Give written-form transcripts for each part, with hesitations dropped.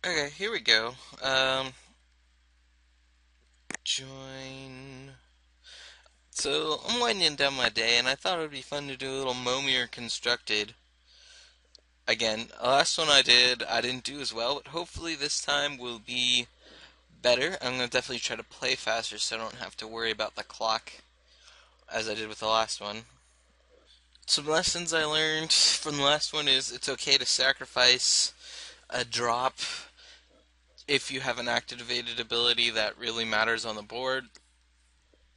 Okay, here we go. Join. So, I'm winding down my day, and I thought it would be fun to do a little Momir constructed. Again, last one I did, I didn't do as well, but hopefully this time will be better. I'm going to definitely try to play faster so I don't have to worry about the clock as I did with the last one. Some lessons I learned from the last one is it's okay to sacrifice a drop if you have an activated ability that really matters on the board.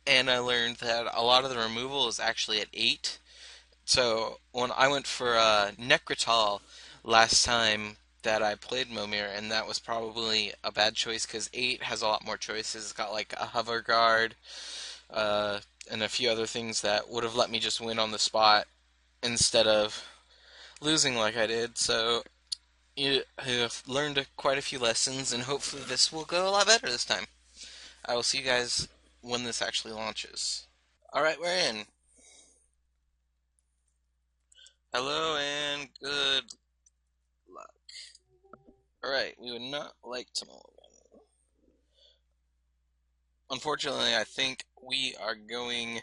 And I learned that a lot of the removal is actually at 8. So when I went for Necrotal last time that I played Momir, and that was probably a bad choice because 8 has a lot more choices. It's got like a hover guard uh, and a few other things that would have let me just win on the spot instead of losing like I did. So you have learned quite a few lessons, and hopefully this will go a lot better this time. I will see you guys when this actually launches. All right, we're in. Hello and good luck. Alright, we would not like to mulligan. Unfortunately, I think we are going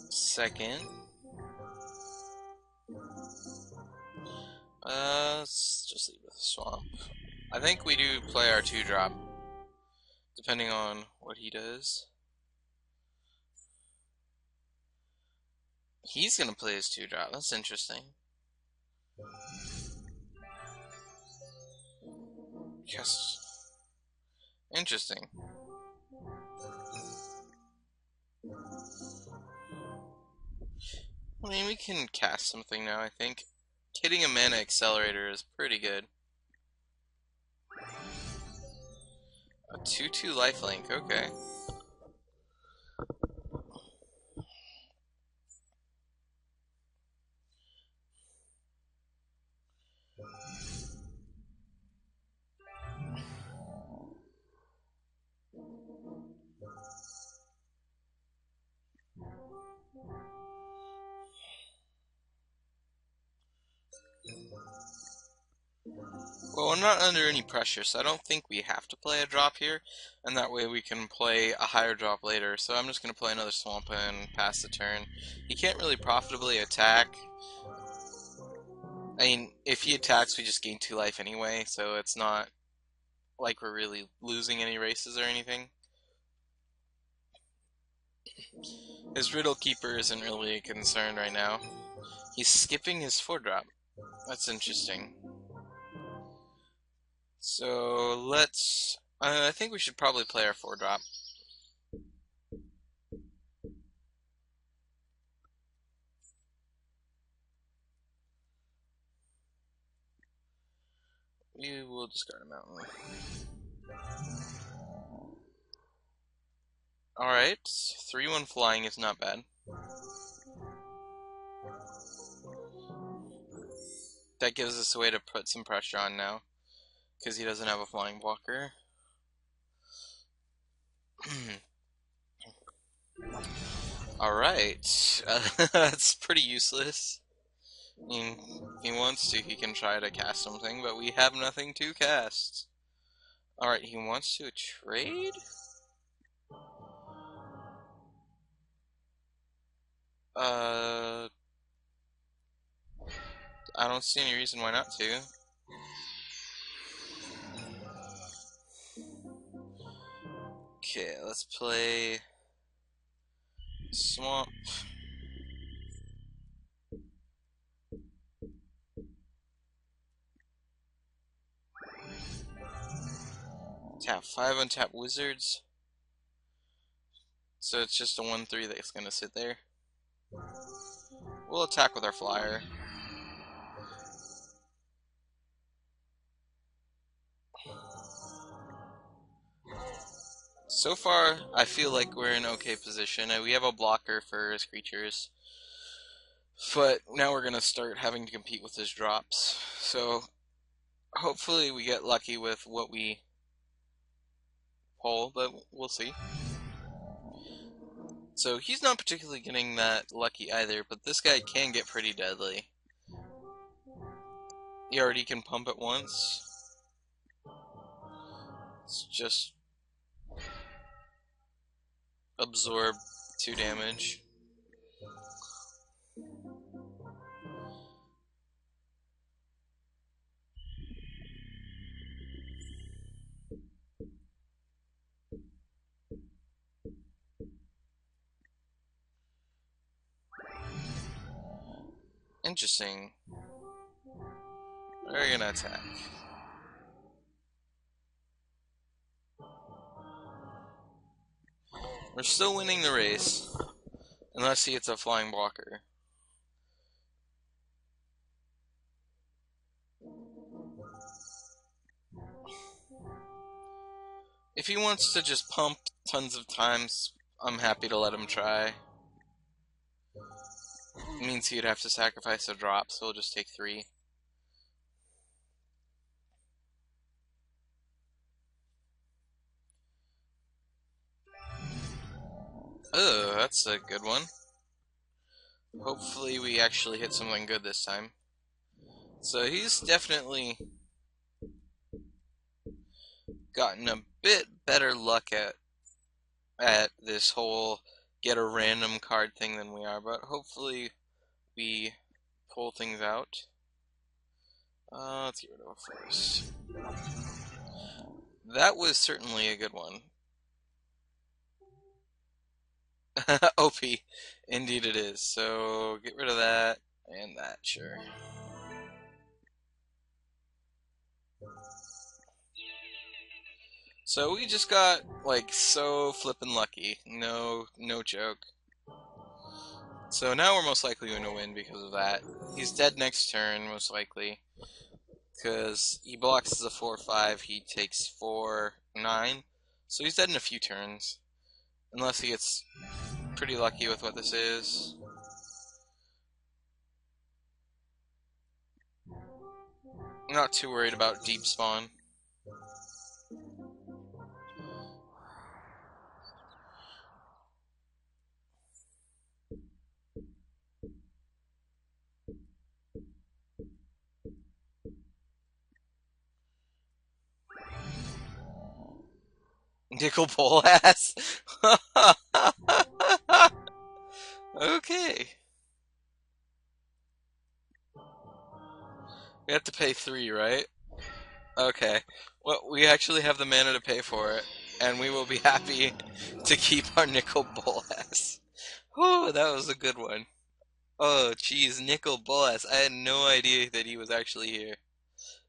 second. Let's just leave the swamp. I think we do play our 2-drop, depending on what he does. He's gonna play his 2-drop, that's interesting. Yes. Interesting. I mean, we can cast something now, I think. Hitting a mana accelerator is pretty good. A 2/2 lifelink, okay. Well, we're not under any pressure, so I don't think we have to play a drop here, and that way we can play a higher drop later. So I'm just going to play another Swamp and pass the turn. He can't really profitably attack. I mean, if he attacks, we just gain 2 life anyway, so it's not like we're really losing any races or anything. His Riddle Keeper isn't really a concern right now. He's skipping his 4-drop. That's interesting. So let's... I think we should probably play our 4-drop. We will discard a mountain. Alright, 3/1 flying is not bad. That gives us a way to put some pressure on now, because he doesn't have a flying blocker. Alright, that's pretty useless. I mean, if he wants to, he can try to cast something, but we have nothing to cast. Alright, he wants to trade? Uh, I don't see any reason why not to. Okay, let's play Swamp. Tap 5 untap Wizards. So it's just a 1/3 that's gonna sit there. We'll attack with our flyer. So far, I feel like we're in okay position. We have a blocker for his creatures. But now we're gonna start having to compete with his drops. So hopefully we get lucky with what we pull, but we'll see. So he's not particularly getting that lucky either, but this guy can get pretty deadly. He already can pump it once. Let's just absorb 2 damage. Interesting. We're gonna attack. We're still winning the race, unless he hits a flying blocker. If he wants to just pump tons of times, I'm happy to let him try. It means he'd have to sacrifice a drop, so he'll just take 3. Oh, that's a good one. Hopefully we actually hit something good this time. So he's definitely gotten a bit better luck at this whole get a random card thing than we are, but hopefully we pull things out. Let's get rid of a force. That was certainly a good one. OP. Indeed it is. So get rid of that and that, sure. So we just got like so flippin' lucky. No joke. So now we're most likely going to win because of that. He's dead next turn, most likely. Because he blocks as a 4-5, he takes 4-9. So he's dead in a few turns. Unless he gets pretty lucky with what this is. I'm not too worried about deep spawn. Nickel bowl ass. Okay. We have to pay 3, right? Okay. Well, we actually have the mana to pay for it, and we will be happy to keep our nickel bowl ass. Oh, that was a good one. Oh, geez, nickel bowl ass. I had no idea that he was actually here.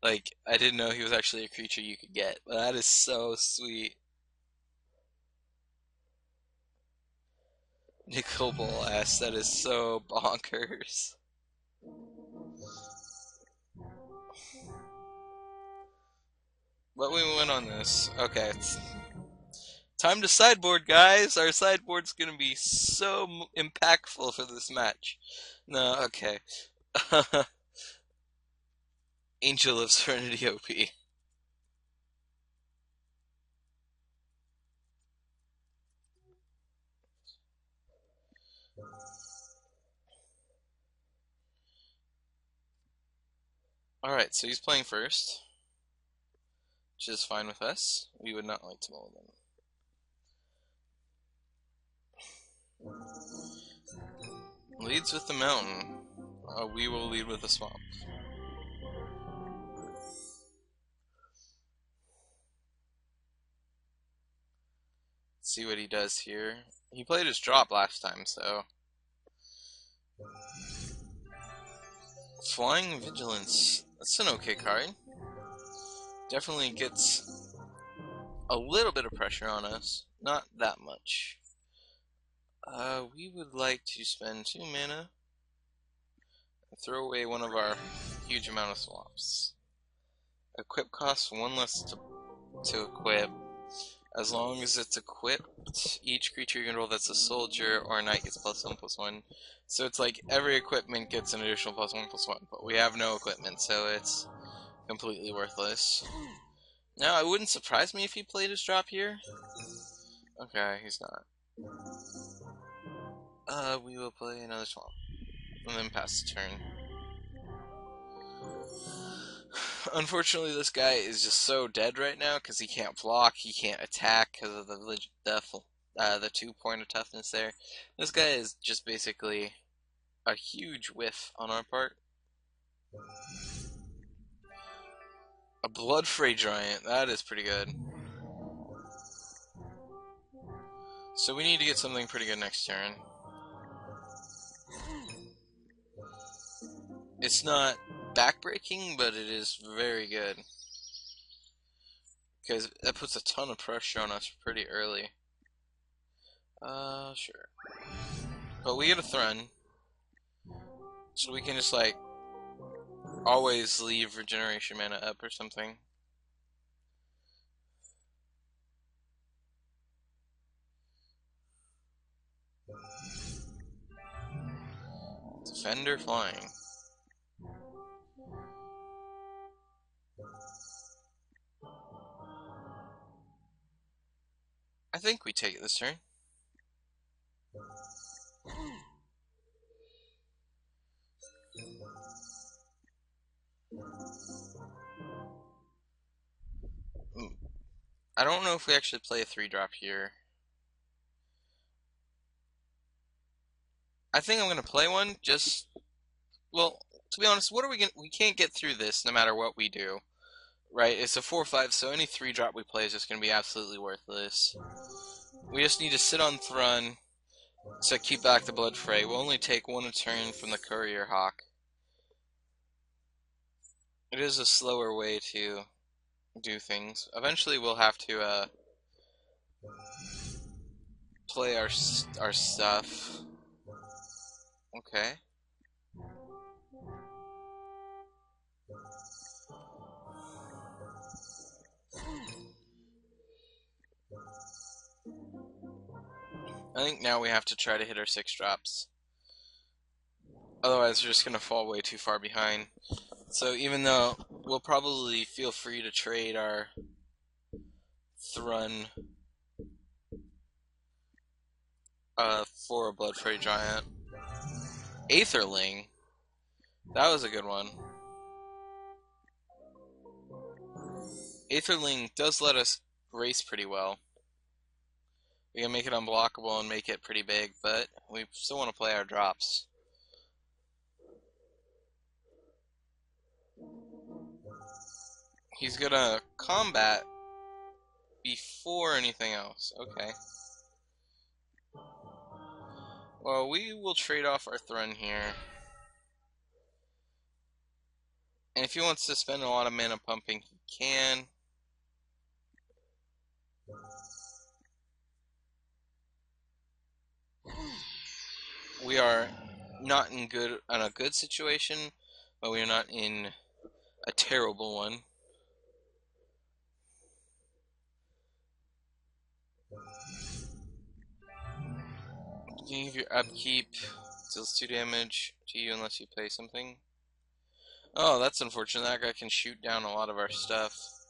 Like, I didn't know he was actually a creature you could get. But that is so sweet. Nickel bowl ass. That is so bonkers. But we win on this. Okay, it's time to sideboard, guys. Our sideboard's gonna be so impactful for this match. No, okay. Angel of Serenity OP. Alright, so he's playing first, which is fine with us. We would not like to mulligan. Leads with the mountain. We will lead with the swamp. Let's see what he does here. He played his drop last time, so. Flying Vigilance. That's an okay card. Definitely gets a little bit of pressure on us. Not that much. We would like to spend 2 mana and throw away one of our huge amount of swamps. Equip costs 1 less to equip. As long as it's equipped, each creature you control that's a soldier or a knight gets +1/+1. So it's like every equipment gets an additional +1/+1, but we have no equipment, so it's completely worthless. Now, it wouldn't surprise me if he played his drop here. Okay, he's not. We will play another swamp, and then pass the turn. Unfortunately, this guy is just so dead right now because he can't block, he can't attack because of the 2 point of toughness there. This guy is just basically a huge whiff on our part. A Blood Fray Giant, that is pretty good. So we need to get something pretty good next turn. It's not backbreaking, but it is very good. Because that puts a ton of pressure on us pretty early. Sure. But we get a Thrun. So we can just, like, always leave regeneration mana up or something. Defender flying. I think we take it this turn. I don't know if we actually play a 3-drop here. I think I'm gonna play one. Just, well, to be honest, what are we gonna? We can't get through this no matter what we do, right? It's a 4/5, so any 3-drop we play is just gonna be absolutely worthless. We just need to sit on Thrun to keep back the Blood Fray. We'll only take one a turn from the Courier Hawk. It is a slower way to do things. Eventually, we'll have to play our stuff. Okay. I think now we have to try to hit our 6-drops. Otherwise, we're just going to fall way too far behind. So even though we'll probably feel free to trade our Thrun for a Blood Fray Giant. Aetherling. That was a good one. Aetherling does let us race pretty well. We can make it unblockable and make it pretty big, but we still want to play our drops. He's gonna combat before anything else. Okay. Well, we will trade off our Thrun here. And if he wants to spend a lot of mana pumping, he can. We are not in a good situation, but we are not in a terrible one. Beginning of your upkeep deals 2 damage to you unless you play something. Oh, that's unfortunate. That guy can shoot down a lot of our stuff.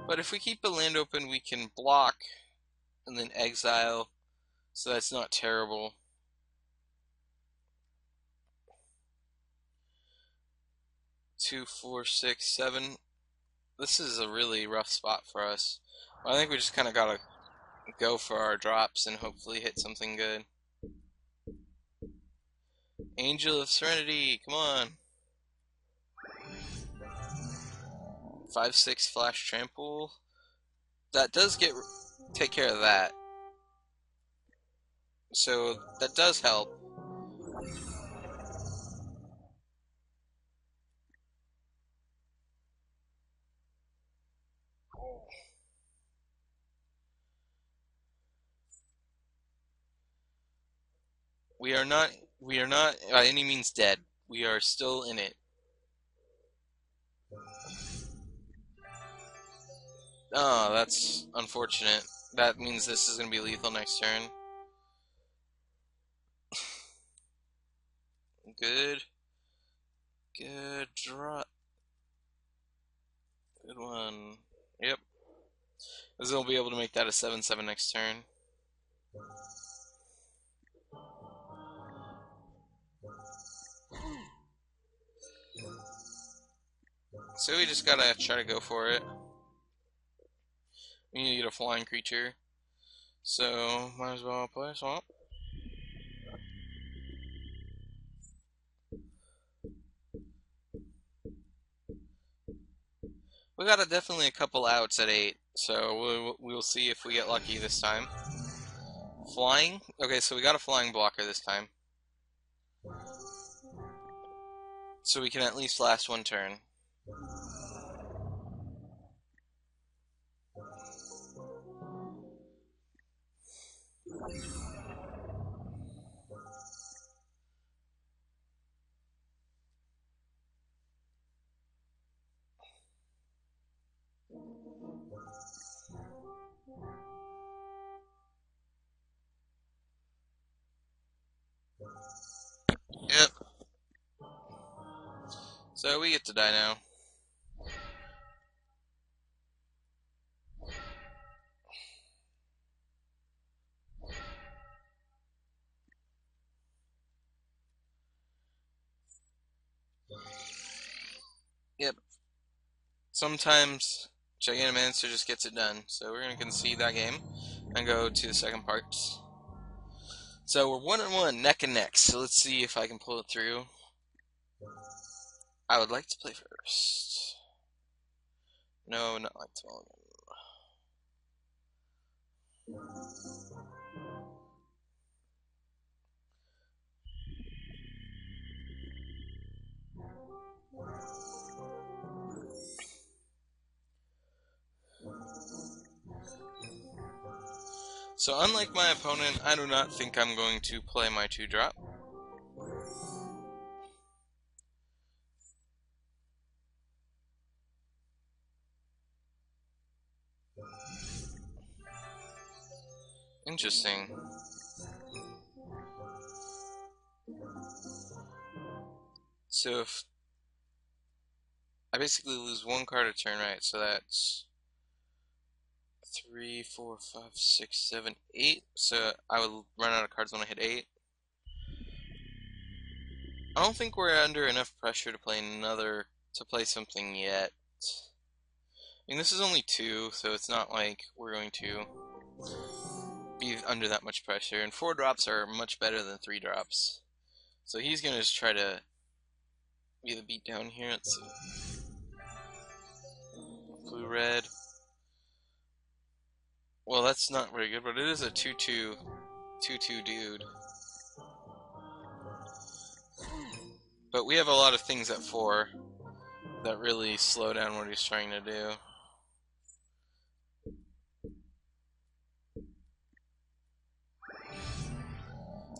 But if we keep the land open, we can block and then exile, so that's not terrible. Two, four, six, seven. This is a really rough spot for us. I think we just kind of gotta go for our drops and hopefully hit something good. Angel of Serenity, come on. 5/6 flash trample. That does take care of that. So that does help. We are not by any means dead. We are still in it. Oh, that's unfortunate. That means this is going to be lethal next turn. Good. Good draw. Good one. Yep. This will be able to make that a 7/7 next turn. So we just gotta try to go for it. We need to get a flying creature. So, might as well play a swamp. We got definitely a couple outs at 8, so we'll see if we get lucky this time. Flying? Okay, so we got a flying blocker this time. So we can at least last one turn. Yep. So we get to die now. Yep. Sometimes Gigantamancster just gets it done. So we're gonna concede that game and go to the second part. So we're 1-1, neck and neck. So let's see if I can pull it through. I would like to play first. No, not like to. So unlike my opponent, I do not think I'm going to play my 2-drop. Interesting. So if I basically lose 1 card a turn, right? So that's 3, 4, 5, 6, 7, 8. So I would run out of cards when I hit 8. I don't think we're under enough pressure to play something yet. I mean, this is only 2, so it's not like we're going to be under that much pressure. And 4 drops are much better than 3 drops. So he's gonna just try to be the beat down here. Let's see. Blue red. Well, that's not very good, but it is a 2-2 dude. But we have a lot of things at 4 that really slow down what he's trying to do.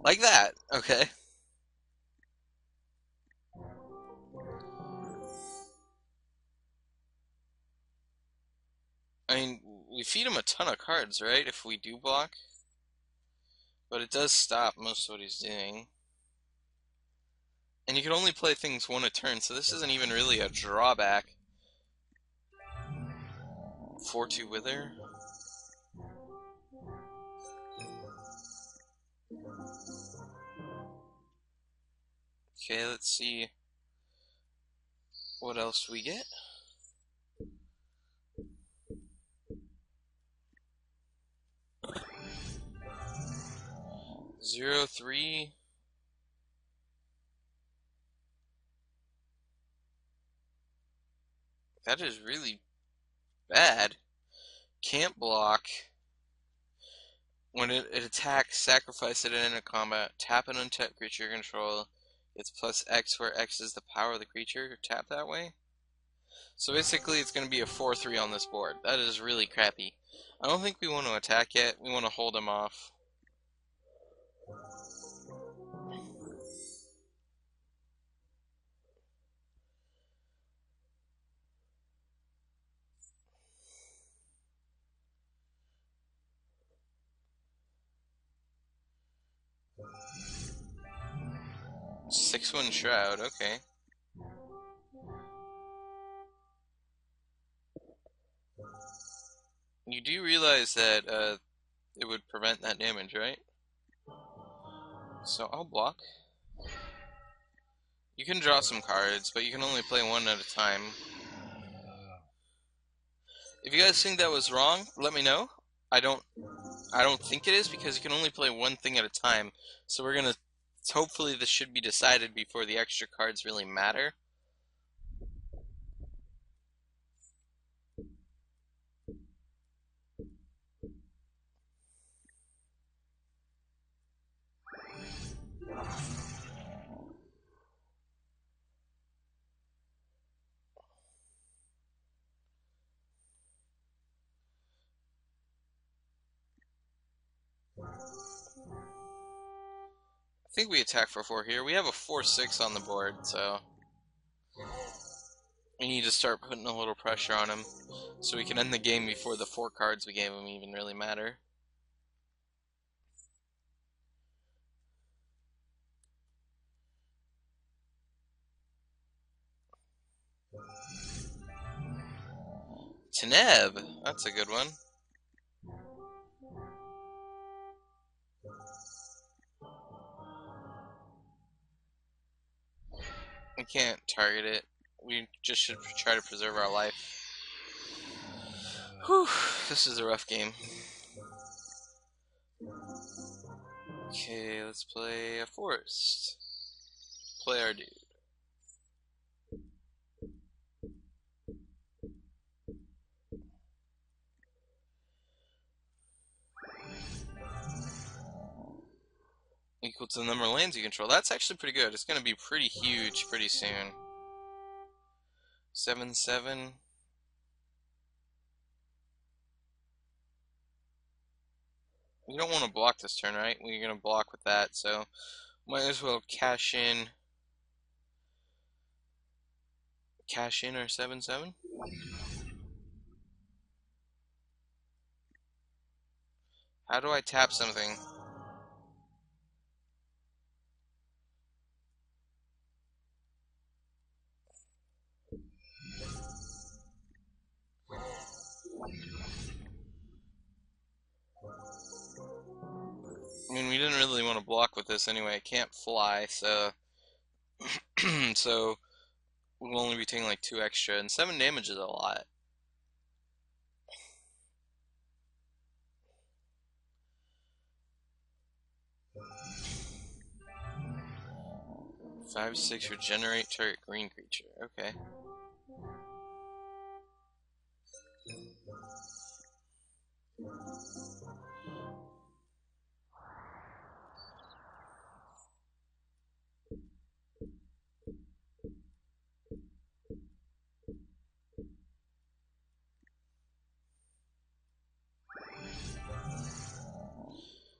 Like that, okay. I mean, we feed him a ton of cards, right, if we do block? But it does stop most of what he's doing. And you can only play things 1 a turn, so this isn't even really a drawback. 4-2 Wither. Okay, let's see what else we get. 0-3. That is really bad. Can't block. When it attacks, sacrifice it in a combat. Tap an untapped creature control. It's plus X, where X is the power of the creature. Tap that way. So basically, it's going to be a 4-3 on this board. That is really crappy. I don't think we want to attack yet. We want to hold him off. Six-one Shroud, okay. You do realize that it would prevent that damage, right? So I'll block. You can draw some cards, but you can only play 1 at a time. If you guys think that was wrong, let me know. I don't I don't think it is because you can only play one thing at a time. So we're gonna hopefully this should be decided before the extra cards really matter. I think we attack for 4 here. We have a 4-6 on the board, so we need to start putting a little pressure on him so we can end the game before the 4 cards we gave him even really matter. Teneb, that's a good one. We can't target it. We just should try to preserve our life. Whew, this is a rough game. Okay, let's play a forest. Play our dude. Equal to the number of lands you control. That's actually pretty good. It's going to be pretty huge pretty soon. 7-7. We don't want to block this turn, right? We're going to block with that, so might as well cash in our 7-7. How do I tap something? I mean, we didn't really want to block with this anyway. It can't fly, so so we'll only be taking like 2 extra, and 7 damage is a lot. Five, 6 regenerate target green creature. Okay.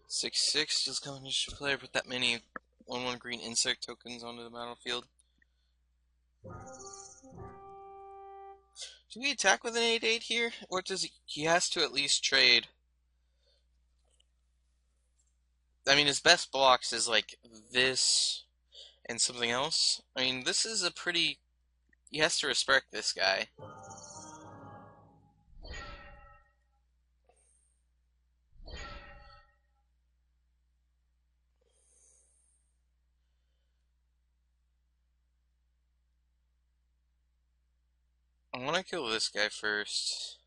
Six six just going to player put that many 1/1 green insect tokens onto the battlefield. Do we attack with an 8/8 here? Or does he has to at least trade? I mean, his best blocks is like this and something else. I mean, this is a pretty. He has to respect this guy. I want to kill this guy first.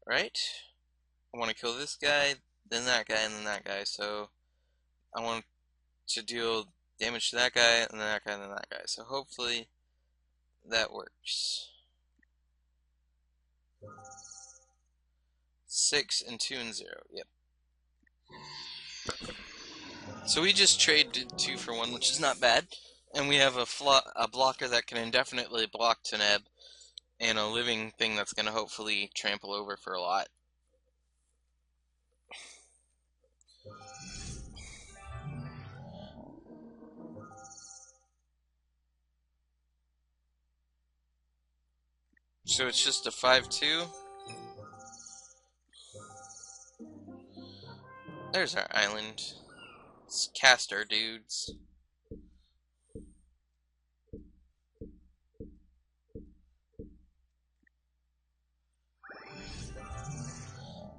Right? I want to kill this guy, then that guy, and then that guy. So I want to deal damage to that guy, and then that guy, and then that guy. So hopefully that works. 6 and 2 and 0. Yep. So we just traded 2 for 1, which is not bad. And we have a blocker that can indefinitely block Teneb, and a living thing that's going to hopefully trample over for a lot. So it's just a 5-2. There's our island. Let's cast our dudes.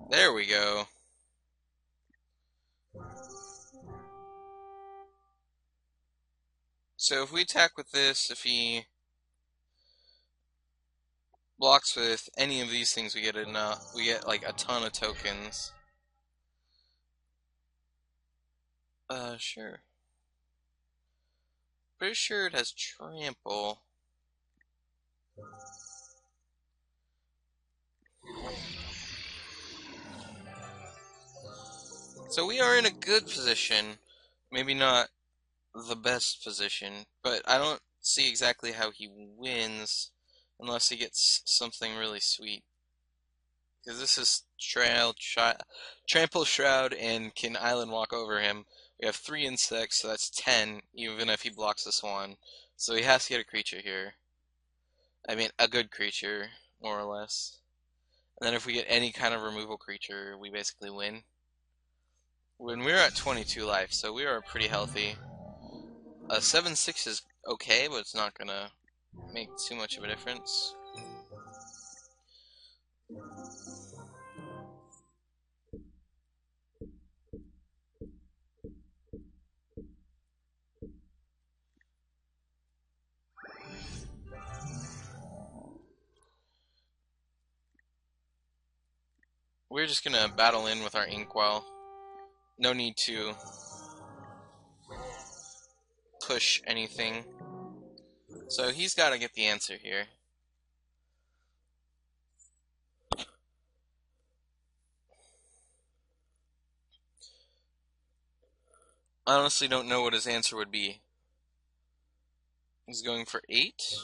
There we go. So if we attack with this, if he blocks with any of these things, we get like a ton of tokens. Sure. Pretty sure it has trample. So we are in a good position. Maybe not the best position, but I don't see exactly how he wins unless he gets something really sweet. Because this is Trample Shroud and can Island Walk over him. We have 3 insects, so that's 10, even if he blocks this one. So he has to get a creature here. I mean, a good creature, more or less. And then if we get any kind of removal creature, we basically win. When we're at 22 life, so we are pretty healthy. A 7/6 is okay, but it's not gonna make too much of a difference. We're just gonna battle in with our Inkwell. No need to push anything. So he's gotta get the answer here. I honestly don't know what his answer would be. He's going for 8?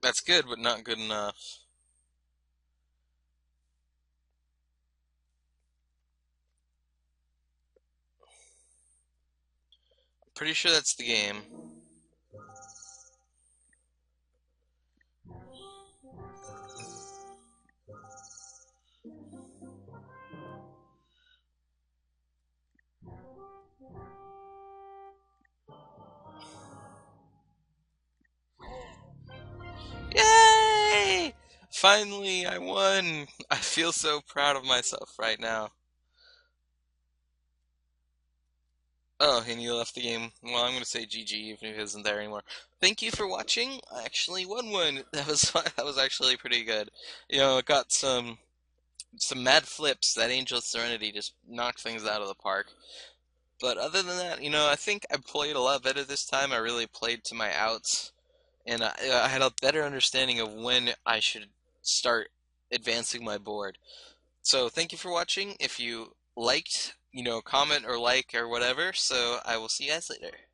That's good, but not good enough. Pretty sure that's the game. Yay! Finally, I won! I feel so proud of myself right now. Oh, and you left the game. Well, I'm gonna say GG even if he isn't there anymore. Thank you for watching. I actually won one. That was actually pretty good. I got some mad flips. That Angel Serenity just knocked things out of the park. But other than that, I think I played a lot better this time. I really played to my outs, and I had a better understanding of when I should start advancing my board. So thank you for watching. If you liked, comment or like or whatever. So I will see you guys later.